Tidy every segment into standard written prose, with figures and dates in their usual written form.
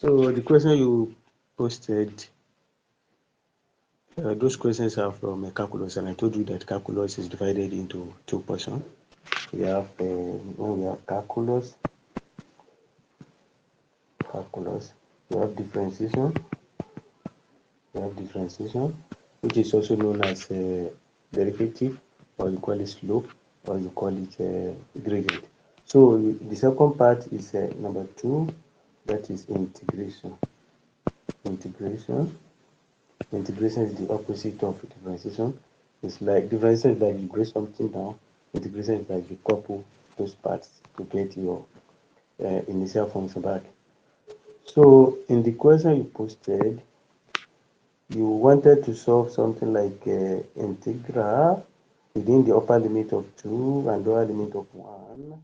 So the question you posted, those questions are from calculus, and I told you that calculus is divided into two portions. We have when we have calculus, we have differentiation, which is also known as derivative, or you call it slope, or you call it gradient. So the second part is number two, that is integration. Integration. Integration is the opposite of differentiation. It's like differentiation is like you break something down. Integration is like you couple those parts to get your initial function back. So in the question you posted, you wanted to solve something like integral within the upper limit of 2 and lower limit of 1,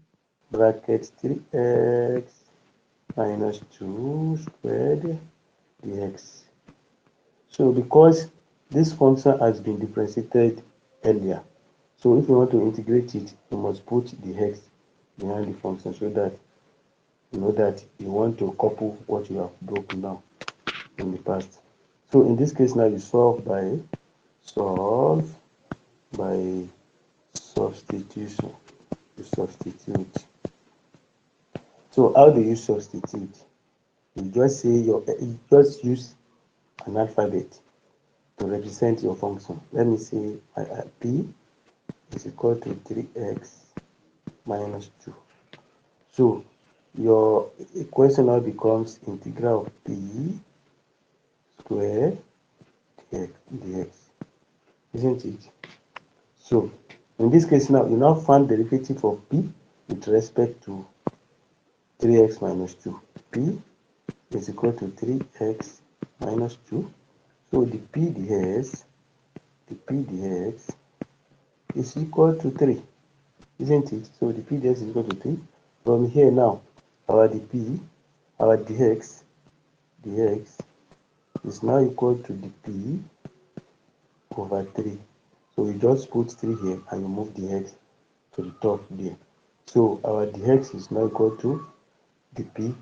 bracket 3x minus 2 squared dx. So because this function has been differentiated earlier, so if you want to integrate it, you must put the x behind the function so that you know that you want to couple what you have broken down in the past. So in this case now you solve by substitution. You substitute. So how do you substitute? You just say you just use an alphabet to represent your function. Let me say p is equal to 3x minus 2. So your equation now becomes integral of p squared dx, isn't it? So in this case now, you now find derivative of p with respect to 3x minus 2. P is equal to 3x minus 2. So the p dx is equal to 3, isn't it? So the p dx is equal to 3. From here now, our dx is now equal to the p over 3. So you just put 3 here and you move the x to the top there. So our dx is now equal to the p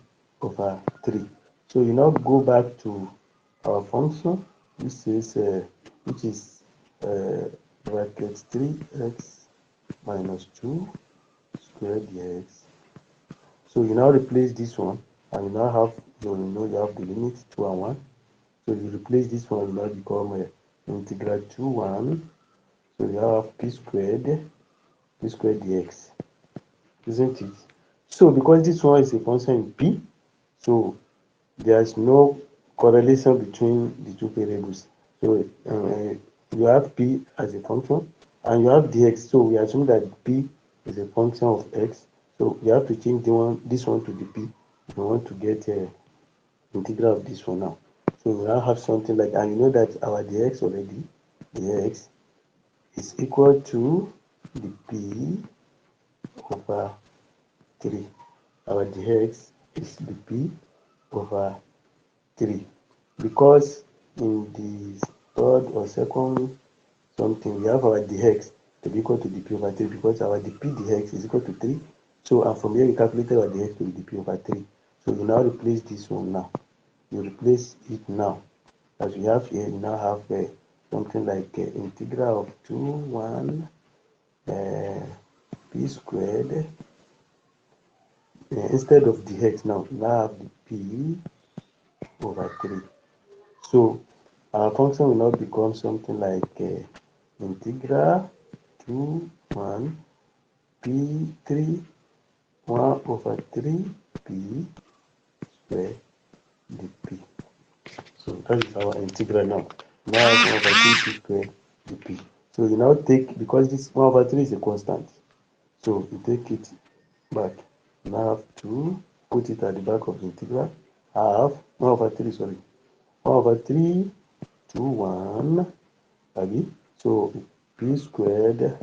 over 3. So you now go back to our function, which is bracket 3x minus 2 squared dx. So you now replace this one, and you now have you have the limit 2 and 1. So you replace this one, you now become integral 2 1. So you have p squared dx, isn't it? So because this one is a function in p, so there is no correlation between the two variables. So you have p as a function and you have dx. So we assume that p is a function of x. So you have to change this one to the p if you want to get integral of this one now. So we now have something like, and you know that our dx already, dx is equal to the p over 3. Our dx is the p over 3, because in the third or second something we have our dx to be equal to the p over 3, because our dp dx is equal to 3. So and from here we calculated our dx to be dp over 3. So you now replace this one now. You replace it now. As we have here, you now have something like integral of 2 1 p squared. Instead of dx now, you now have the p over 3. So our function will now become something like integral 2 1 p 3 1 over 3 p square dp. So that is our integral now. Now 1 over 3 p square dp. So you now take, because this 1 over 3 is a constant, so you take it back. Now have to put it at the back of the integral. Half 1 over 3, sorry, 1 over 3 2 1 abi. So p squared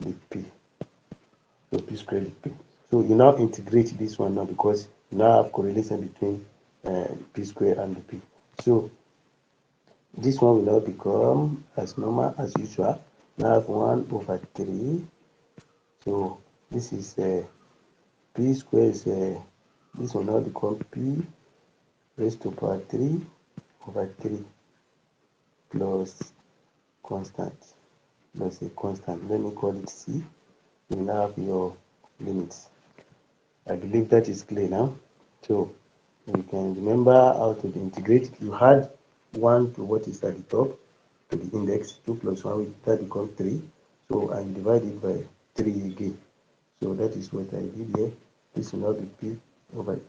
dp. So p squared dp. So you now integrate this one now, because you now have correlation between p squared and dp. So this one will now become as normal as usual. Now have 1 over 3. So this is p squared is this will now become p raised to power 3 over 3 plus constant plus a constant. Let me call it C. You now have your limits. I believe that is clear now. So you can remember how to integrate. You had 1 to what is at the top to the index, 2 plus 1, that becomes 3. So I divide it by 3 again. So that is what I did here. This will now be P over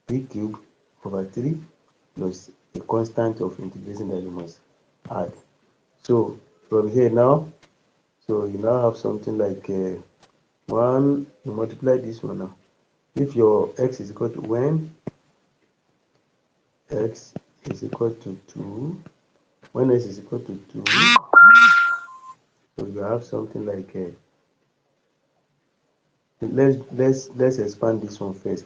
P cube over 3 plus a constant of integration that you must add. So from here now, so you now have something like 1, you multiply this one now. If your x is equal to when x is equal to 2, when x is equal to 2, so you have something like let's expand this one first.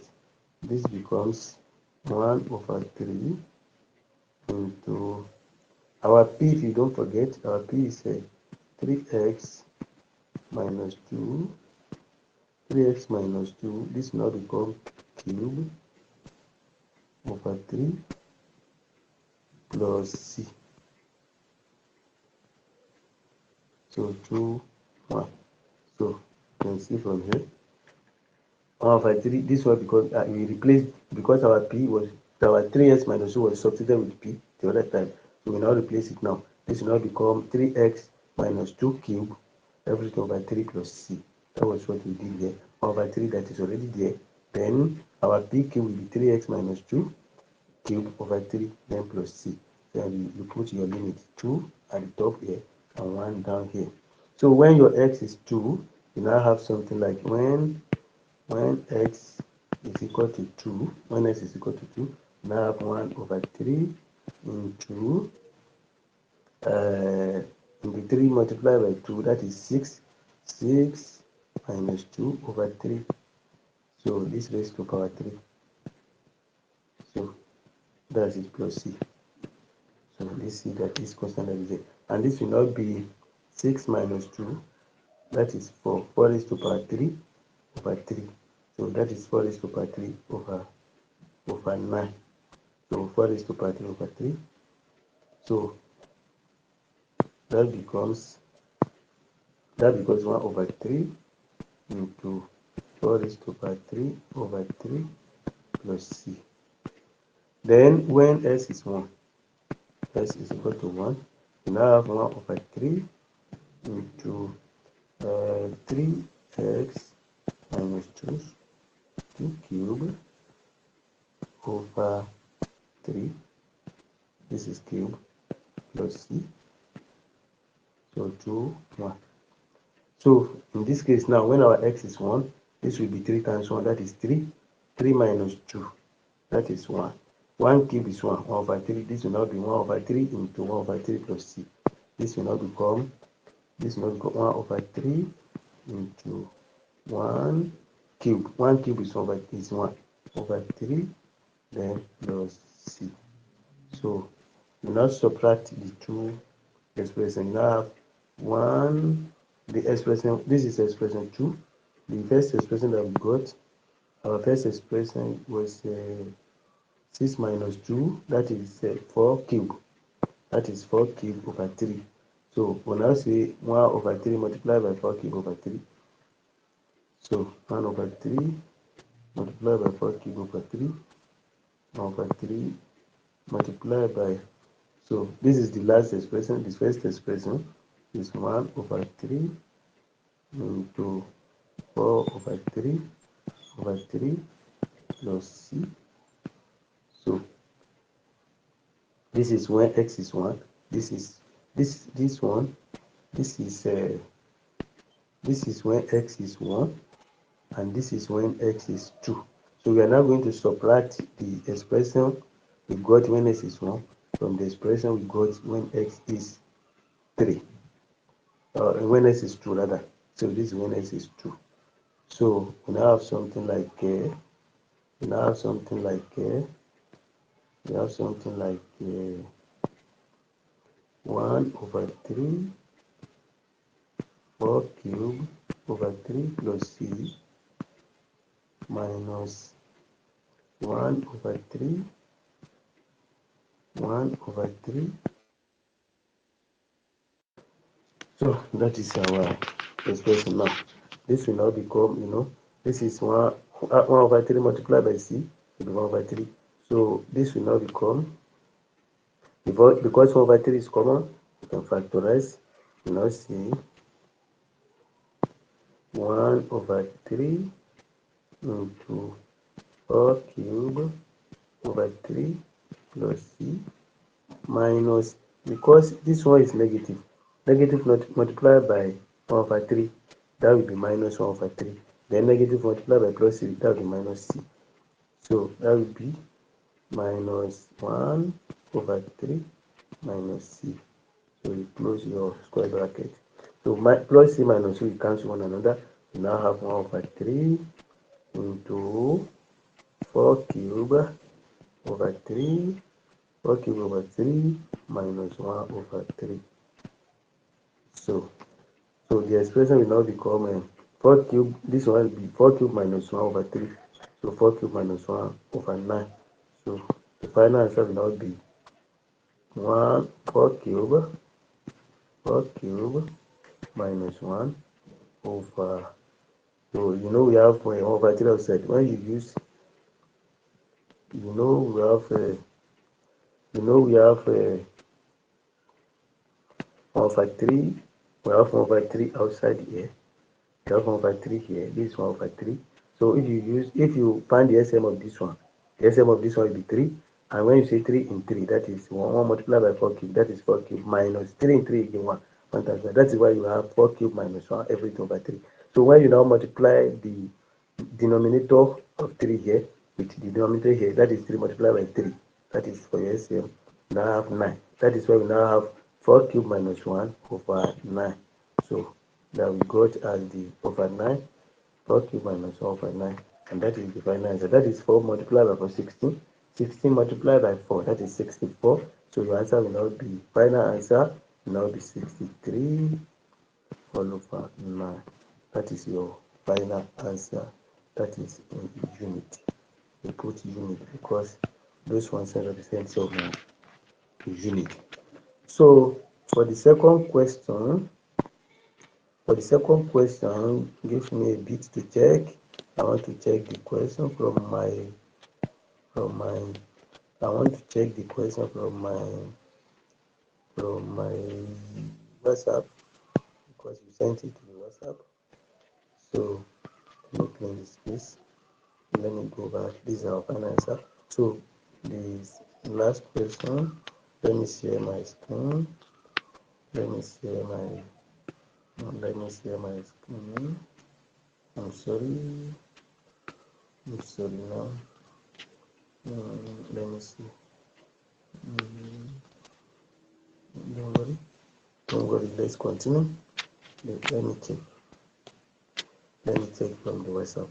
This becomes 1 over 3 into our p. If you don't forget, our p is 3x minus 2, 3x minus 2. This now becomes cube over 3 plus c. So 2, 1. So you can see from here 1 over 3. This one because we replaced, because our p was, our 3x minus 2 was substituted with p the other time. So we now replace it now. This will now become 3x minus 2 cube everything over 3 plus c. That was what we did here. 1 over 3 that is already there. Then our p cube will be 3x minus 2 cube over 3 then plus c. Then you put your limit 2 at the top here and 1 down here. So when your x is 2, you now have something like when x is equal to 2, when x is equal to 2, you now have 1 over 3 into 3 multiplied by 2, that is 6. 6 minus 2 over 3. So this raised to power 3. So that is plus c. So this c that is constant that is there. And this will not be 6 minus 2, that is 4. 4 raised to power 3 over 3. So that is 4 raised to power 3 over 9. So 4 raised to power 3 over 3. So that becomes 1 over 3 into 4 raised to power 3 over 3 plus c. Then when s is 1, s is equal to 1, you now have 1 over 3 into 3x minus 2 cube over 3. This is cube plus c. So 2, 1. So in this case now, when our x is 1, this will be 3 times 1, that is 3. 3 minus 2, that is 1. 1 cube is 1 over 3. This will now be 1 over 3 into 1 over 3 plus c. This will now become 1 over 3 into 1 cube. 1 cube is 1 over 3, then plus c. So you now subtract the two expressions. You now have 1, the expression, this is expression 2. The first expression that we got, our first expression was 6 minus 2, that is 4 cube. That is 4 cube over 3. So we'll now say 1 over 3 multiplied by 4 cube over 3. So 1 over 3 multiplied by 4 cube over 3. 1 over 3 multiplied by, so this is the last expression. This first expression is 1 over 3 into 4 over 3 over 3 plus c. So this is when x is 1. This is this one. This is when x is 1, and this is when x is 2. So we are now going to subtract the expression we got when x is 1 from the expression we got when x is 3. When x is 2 rather. So this is when x is 2. So we now have something like we now have something like we have something like 1 over 3 4 cube over 3 plus c minus 1 over 3 1/3. So that is our expression now. This will now become, this is 1/3 multiplied by c will be 1/3. So this will now become, because 1/3 is common, you can factorize. You now see 1/3 into 4 cube over 3 plus c minus, because this one is negative, negative multiplied by 1/3, that will be minus 1/3. Then negative multiplied by plus c, that will be minus c. So that will be minus 1/3 minus c. So you close your square bracket. So plus c minus c will cancel one another. You now have 1/3 into 4 cube over 3, 4 cube over 3 minus 1/3. So the expression will now become 4 cube, this one will be 4 cube minus 1/3. So 4 cube minus 1/9. So the final answer will now be 4 cube minus 1/. So we have 1/3 outside. When you use, we have we have 1/3. We have 1/3 outside here. We have 1/3 here. This is 1/3. So if you find the SM of this one, the SM of this one will be 3. And when you say 3 in 3, that is 1 multiplied by 4 cube, that is 4 cube minus 3 in 3 again 1. Times 1. That is why you have 4 cube minus 1 everything over 3. So when you now multiply the denominator of 3 here with the denominator here, that is 3 multiplied by 3. That is for your SCM. You now have 9. That is why we now have 4 cube minus 1/9. So that we got as the over 9, 4 cube minus 1/9. And that is the final answer. That is 4 multiplied by 4, 16. 16 multiplied by 4, that is 64. So your answer will now be, final answer will now be 63 all over 9. That is your final answer. That is in unit. You put unit because those ones represent some unit. So for the second question, give me a bit to check. I want to check the question from my I want to check the question from my WhatsApp, because you sent it to the WhatsApp. So let me clean this space. Let me go back. This is our final answer. So this last question, let me share my screen. Let me share my screen. I'm sorry now. Let me see. Don't worry, let's continue. Let me check from the WhatsApp.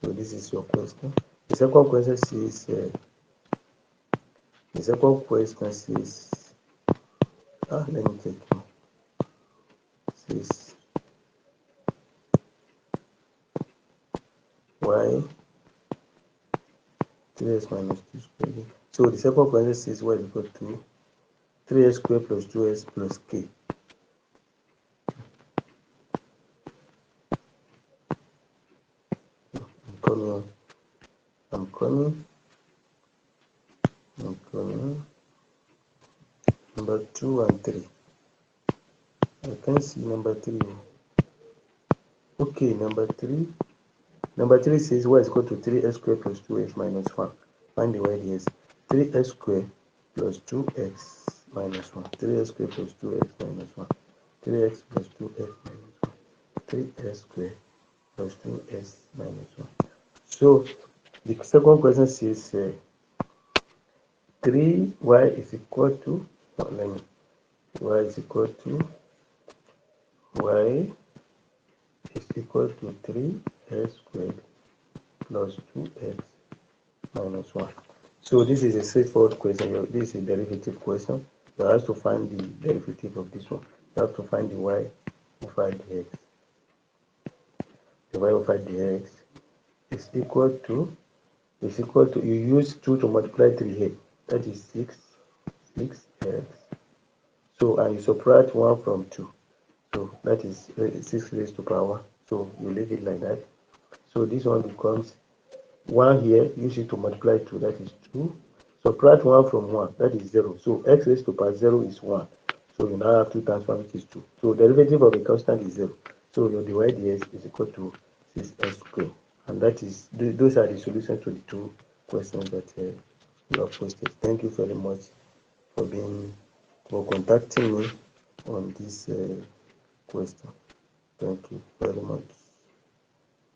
So this is your question. The second question says let me check now. Says y 3x minus 2 squared. So the second question says y is equal to 3x squared plus 2x plus k. I'm coming. Number 2 and 3. I can't see number 3. Okay, number 3. Number 3 says y is equal to 3x squared plus 2x minus 1. Find the y here. 3x squared plus 2x minus 1. 3x squared plus 2x minus 1. 3x plus 2x minus 1. 3x squared plus 2x minus 1. So the second question says 3y is equal to, y is equal to 3x squared plus 2x minus 1. So this is a straightforward question. This is a derivative question. You have to find the derivative of this one. You have to find the y over the x. The y over the x is equal to, you use 2 to multiply 3 here. That is 6. 6x. So, and you subtract 1 from 2. So that is 6 raised to power. So you leave it like that. So this one becomes 1 here, use it to multiply 2, that is 2. Subtract 1 from 1, that is 0. So x raised to power 0 is 1. So you now have 2 times 1, which is 2. So derivative of a constant is 0. So your dy dx is equal to 6x squared. And that is, those are the solutions to the two questions that you have posted. Thank you very much for contacting me on this question. Thank you very much.